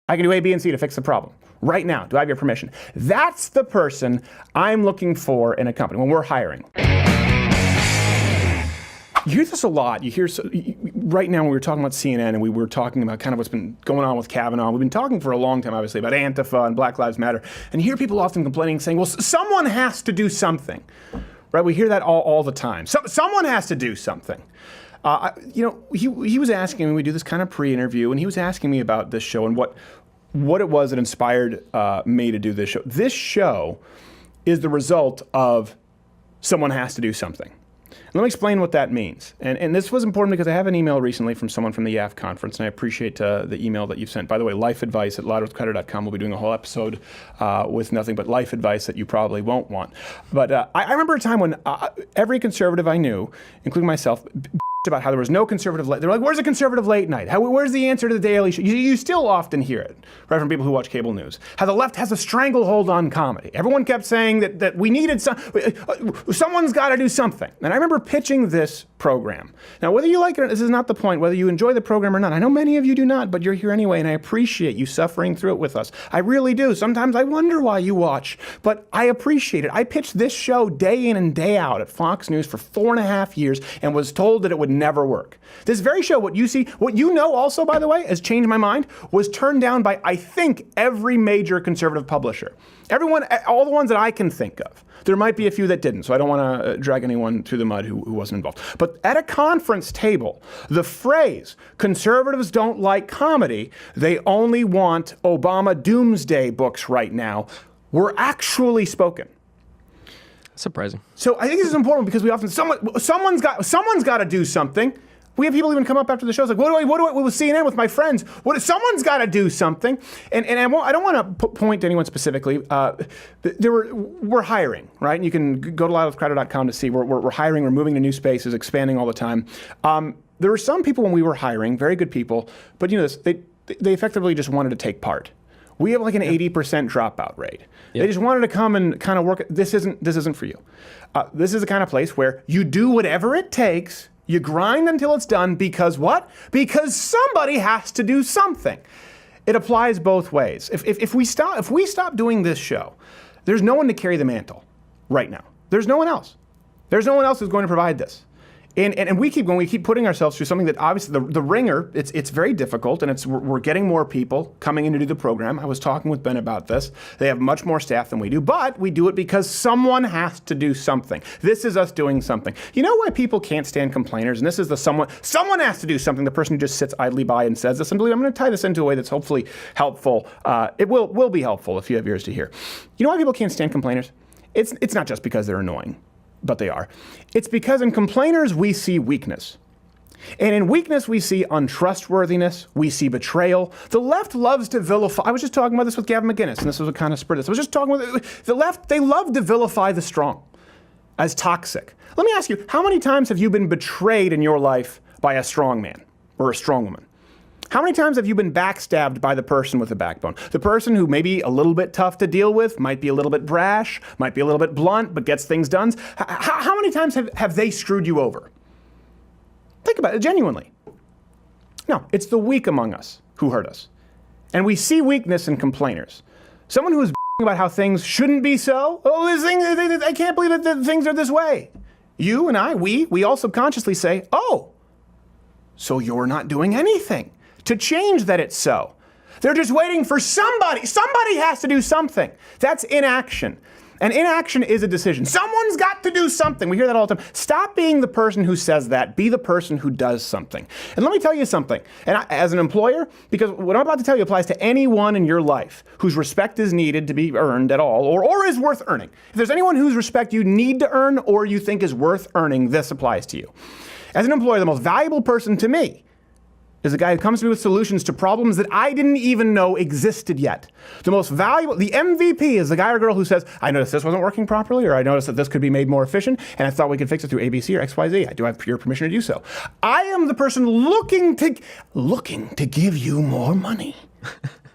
I can do A, B, and C to fix the problem. Right now, do I have your permission? That's the person I'm looking for in a company when we're hiring. You hear this a lot. You hear right now when we were talking about CNN and we were talking about kind of what's been going on with Kavanaugh. We've been talking for a long time, obviously, about Antifa and Black Lives Matter. And you hear people often complaining, saying, well, someone has to do something. Right? We hear that all the time. Someone has to do something. He was asking me, we do this kind of pre-interview, and he was asking me about this show and what it was that inspired me to do this show. This show is the result of someone has to do something. Let me explain what that means. And this was important because I have an email recently from someone from the YAF conference, and I appreciate the email that you've sent. By the way, lifeadvice@louderwithcrowder.com. We'll be doing a whole episode with nothing but life advice that you probably won't want. But I remember a time when every conservative I knew, including myself, about how there was no conservative late. They're like, where's the conservative late night? Where's the answer to the Daily Show? You still often hear it, right, from people who watch cable news. How the left has a stranglehold on comedy. Everyone kept saying that we needed someone's got to do something. And I remember pitching this program. Now, whether you like it or not, this is not the point, whether you enjoy the program or not. I know many of you do not, but you're here anyway, and I appreciate you suffering through it with us. I really do. Sometimes I wonder why you watch, but I appreciate it. I pitched this show day in and day out at Fox News for 4.5 years and was told that it would never work. This very show, what you know also, by the way, has changed my mind, was turned down by, I think, every major conservative publisher. Everyone, all the ones that I can think of. There might be a few that didn't, so I don't want to drag anyone through the mud who wasn't involved. But at a conference table, the phrase, conservatives don't like comedy, they only want Obama doomsday books right now, were actually spoken. Surprising. So I think this is important because we often, someone's got to do something. We have people even come up after the show, like, what do I with CNN with my friends? Someone's got to do something. And I don't want to point to anyone specifically. We're hiring, right? And you can go to louderwithcrowder.com to see we're hiring, we're moving to new spaces, expanding all the time. There were some people when we were hiring, very good people, but you know this, they effectively just wanted to take part. We have like an 80% dropout rate. Yep. They just wanted to come and kind of work. This isn't for you. This is the kind of place where you do whatever it takes. You grind until it's done because what? Because somebody has to do something. It applies both ways. If we stop doing this show, there's no one to carry the mantle right now. There's no one else. There's no one else who's going to provide this. And we keep putting ourselves through something that obviously the ringer, it's very difficult, and we're getting more people coming in to do the program. I was talking with Ben about this. They have much more staff than we do, but we do it because someone has to do something. This is us doing something. You know why people can't stand complainers? And this is someone has to do something, the person who just sits idly by and says this. And believe me, I'm going to tie this into a way that's hopefully helpful. It will be helpful if you have ears to hear. You know why people can't stand complainers? It's not just because they're annoying. But they are. It's because in complainers, we see weakness. And in weakness, we see untrustworthiness. We see betrayal. The left loves to vilify. I was just talking about this with Gavin McInnes, and this was what kind of spurred this. I was just talking with the left. They love to vilify the strong as toxic. Let me ask you, how many times have you been betrayed in your life by a strong man or a strong woman? How many times have you been backstabbed by the person with a backbone? The person who may be a little bit tough to deal with, might be a little bit brash, might be a little bit blunt, but gets things done. How many times have they screwed you over? Think about it, genuinely. No, it's the weak among us who hurt us. And we see weakness in complainers. Someone who is about how things shouldn't be so. Oh, I can't believe that things are this way. You and I, we all subconsciously say, oh, so you're not doing anything to change that it's so. They're just waiting for somebody. Somebody has to do something. That's inaction. And inaction is a decision. Someone's got to do something. We hear that all the time. Stop being the person who says that. Be the person who does something. And let me tell you something. And as an employer, because what I'm about to tell you applies to anyone in your life whose respect is needed to be earned at all, or is worth earning. If there's anyone whose respect you need to earn or you think is worth earning, this applies to you. As an employer, the most valuable person to me is the guy who comes to me with solutions to problems that I didn't even know existed yet. The most valuable, the MVP is the guy or girl who says, I noticed this wasn't working properly, or I noticed that this could be made more efficient, and I thought we could fix it through ABC or XYZ. I do have your permission to do so. I am the person looking to give you more money.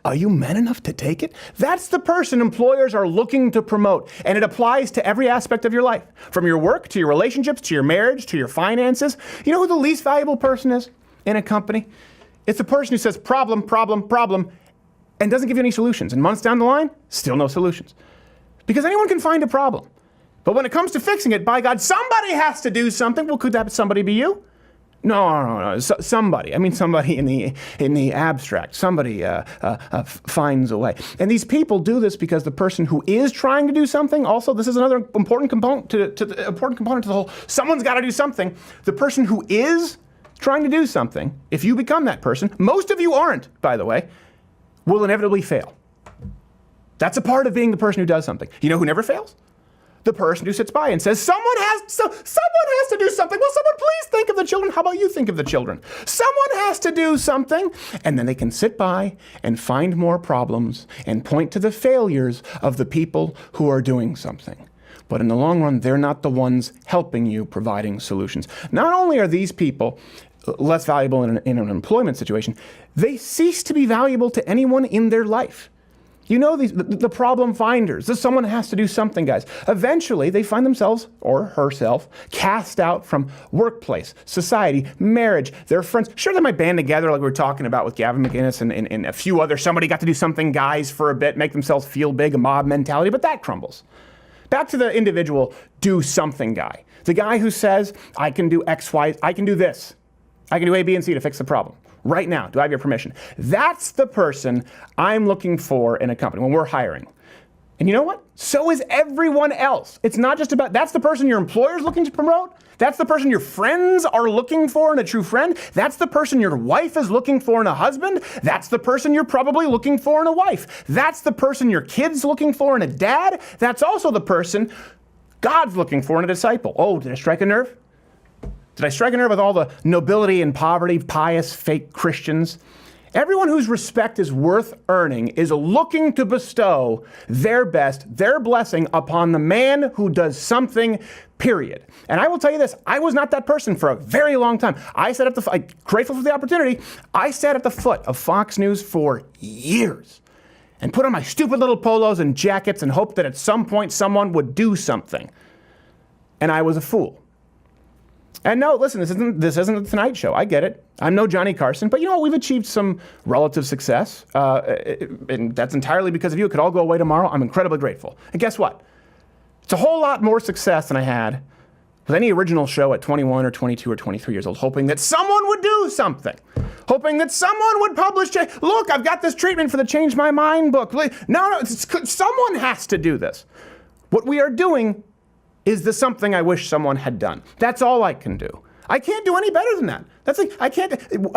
Are you man enough to take it? That's the person employers are looking to promote. And it applies to every aspect of your life, from your work to your relationships, to your marriage, to your finances. You know who the least valuable person is in a company? It's the person who says problem, problem, problem, and doesn't give you any solutions. And months down the line, still no solutions. Because anyone can find a problem. But when it comes to fixing it, by God, somebody has to do something. Well, could that somebody be you? No. Somebody. I mean, somebody in the abstract. Somebody finds a way. And these people do this because the person who is trying to do something, also, this is another important component to the whole, someone's got to do something. The person who is trying to do something, if you become that person, most of you aren't, by the way, will inevitably fail. That's a part of being the person who does something. You know who never fails? The person who sits by and says, someone has to do something. Will someone please think of the children? How about you think of the children? Someone has to do something. And then they can sit by and find more problems and point to the failures of the people who are doing something. But in the long run, they're not the ones helping you, providing solutions. Not only are these people less valuable in an employment situation, they cease to be valuable to anyone in their life. You know, the problem finders. Someone has to do something, guys. Eventually, they find themselves, or herself, cast out from workplace, society, marriage, their friends. Sure, they might band together like we were talking about with Gavin McInnes and a few others. Somebody got to do something, guys, for a bit, make themselves feel big, a mob mentality, but that crumbles. Back to the individual do something guy. The guy who says, I can do X, Y, I can do this. I can do A, B, and C to fix the problem. Right now, do I have your permission? That's the person I'm looking for in a company when we're hiring. And you know what? So is everyone else. It's not just about, that's the person your employer's looking to promote. That's the person your friends are looking for in a true friend. That's the person your wife is looking for in a husband. That's the person you're probably looking for in a wife. That's the person your kid's looking for in a dad. That's also the person God's looking for in a disciple. Oh, did I strike a nerve? Did I strike a nerve with all the nobility and poverty, pious, fake Christians? Everyone whose respect is worth earning is looking to bestow their best, their blessing upon the man who does something, period. And I will tell you this, I was not that person for a very long time. I'm grateful for the opportunity. I sat at the foot of Fox News for years and put on my stupid little polos and jackets and hoped that at some point someone would do something. And I was a fool. And no, listen, this isn't the Tonight Show. I get it. I'm no Johnny Carson, but you know what? We've achieved some relative success, and that's entirely because of you. It could all go away tomorrow. I'm incredibly grateful. And guess what? It's a whole lot more success than I had with any original show at 21 or 22 or 23 years old, hoping that someone would do something, hoping that someone would publish, look, I've got this treatment for the Change My Mind book. No, someone has to do this. What we are doing is the something I wish someone had done. That's all I can do. I can't do any better than that.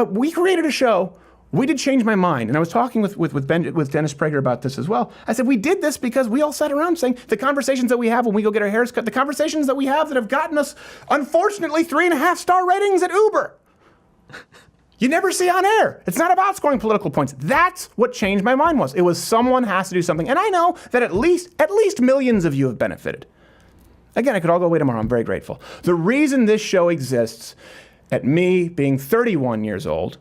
We created a show. We did Change My Mind. And I was talking with Dennis Prager about this as well. I said, we did this because we all sat around saying the conversations that we have when we go get our hairs cut, the conversations that we have that have gotten us, unfortunately, 3.5-star ratings at Uber. You never see on air. It's not about scoring political points. That's what Change My Mind was. It was someone has to do something. And I know that at least millions of you have benefited. Again, it could all go away tomorrow. I'm very grateful. The reason this show exists at me being 31 years old,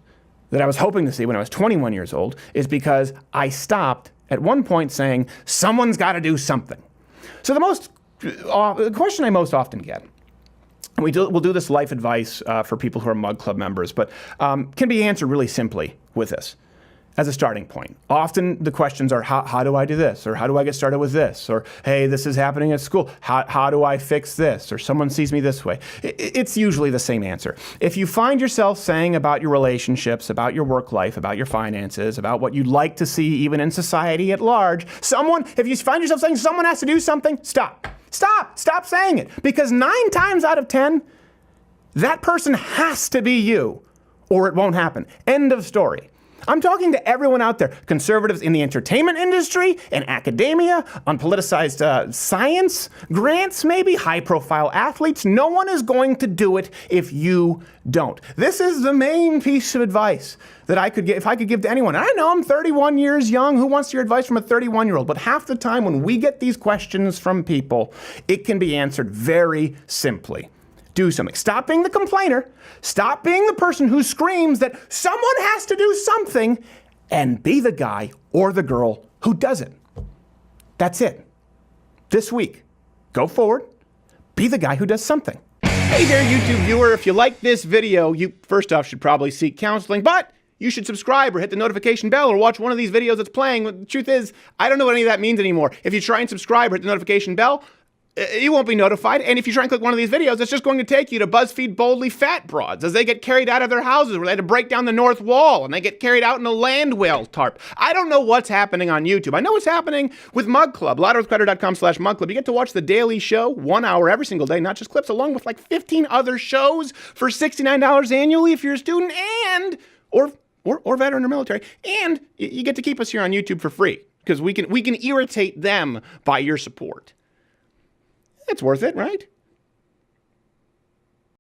that I was hoping to see when I was 21 years old, is because I stopped at one point saying, someone's got to do something. So the question I most often get, and we'll do this life advice for people who are Mug Club members, but can be answered really simply with this. As a starting point. Often the questions are, how do I do this? Or how do I get started with this? Or, hey, this is happening at school. How do I fix this? Or someone sees me this way. It's usually the same answer. If you find yourself saying about your relationships, about your work life, about your finances, about what you'd like to see even in society at large, if you find yourself saying someone has to do something, stop. Stop saying it. Because 9 times out of 10, that person has to be you, or it won't happen. End of story. I'm talking to everyone out there, conservatives in the entertainment industry, in academia, on politicized science, grants maybe, high-profile athletes. No one is going to do it if you don't. This is the main piece of advice that I could give, if I could give to anyone. I know I'm 31 years young. Who wants your advice from a 31-year-old? But half the time when we get these questions from people, it can be answered very simply. Do something. Stop being the complainer. Stop being the person who screams that someone has to do something, and be the guy or the girl who does it. That's it. This week, go forward, be the guy who does something. Hey there, YouTube viewer. If you like this video, you first off should probably seek counseling, but you should subscribe or hit the notification bell or watch one of these videos that's playing. The truth is, I don't know what any of that means anymore. If you try and subscribe or hit the notification bell, you won't be notified. And if you try and click one of these videos, it's just going to take you to BuzzFeed Boldly Fat Broads as they get carried out of their houses where they had to break down the north wall and they get carried out in a land whale tarp. I don't know what's happening on YouTube. I know what's happening with Mug Club, louderwithcrowder.com/Mug Club. You get to watch the daily show 1 hour every single day, not just clips, along with like 15 other shows for $69 annually if you're a student and or veteran or military. And you get to keep us here on YouTube for free because we can irritate them by your support. It's worth it, right?